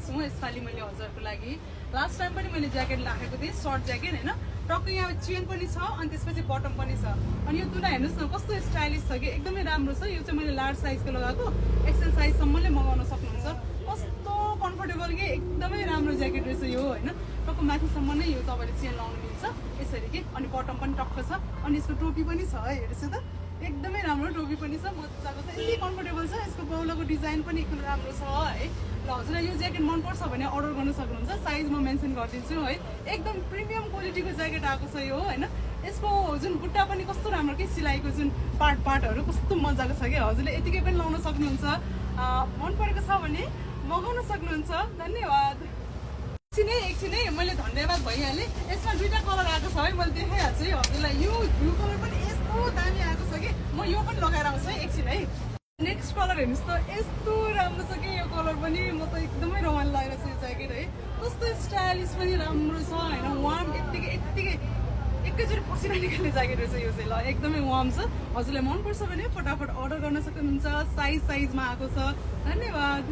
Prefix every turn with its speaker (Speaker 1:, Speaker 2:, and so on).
Speaker 1: छु यसपालि मैले हजुरको लागि। लास्ट टाइम पनि मैले ज्याकेट राखेको थिएँ, सर्ट ज्याकेट होइन, टक्कै यहाँ चेन पनि छ अनि त्यसपछि बटम पनि छ। अनि यो दुईटा हेर्नुहोस् न कस्तो स्टाइलिस छ कि एकदमै राम्रो छ। यो चाहिँ मैले लार्ज साइजको लगाएको, एक्सेल साइजसम्मले मगाउन सक्नुहुन्छ। कस्तो कम्फर्टेबल कि एकदमै राम्रो ज्याकेट रहेछ यो होइन। टक्क माथिसम्म नै यो तपाईँले चेन लाउनु मिल्छ यसरी कि, अनि बटम पनि टक्क छ, अनि यसको टोपी पनि छ है, हेर्नुहोस् त एकदमै राम्रो टोपी पनि छ, मजाको छ, यति कम्फर्टेबल छ। यसको बाउलाको डिजाइन पनि एकदम राम्रो छ है। ल हजुरलाई यो ज्याकेट मनपर्छ भने अर्डर गर्न सक्नुहुन्छ, साइज म मेन्सन गरिदिन्छु है। एकदम प्रिमियम क्वालिटीको ज्याकेट आएको छ यो होइन। यसको जुन बुट्टा पनि कस्तो राम्रो कि, सिलाइको जुन पार्टहरू कस्तो मजाको छ कि, हजुरले यतिकै पनि लाउन सक्नुहुन्छ। मन परेको छ भने मगाउन सक्नुहुन्छ। धन्यवाद। एकछिन है मैले धन्यवाद भइहालेँ। यसमा दुईवटा कलर आएको छ है, मैले देखाइहाल्छु है हजुरलाई। यो ब्लू कलर पनि यस्तो दामी आएको छ कि, म यो पनि लगाएर आउँछु है एकछिन है। नेक्स्ट कलर हेर्नुहोस् त, यस्तो राम्रो छ कि यो कलर पनि, म त एकदमै रमाइलो लागेको छ यो ज्याकेट है। कस्तो स्टाइलिस पनि राम्रो छ होइन, वार्म यत्तिकै एकैचोटि पसिना निकाल्ने ज्याकेट रहेछ यो चाहिँ। ल एकदमै वार्म छ, हजुरलाई मनपर्छ भने फटाफट अर्डर गर्न सक्नुहुन्छ। साइजमा आएको छ। धन्यवाद।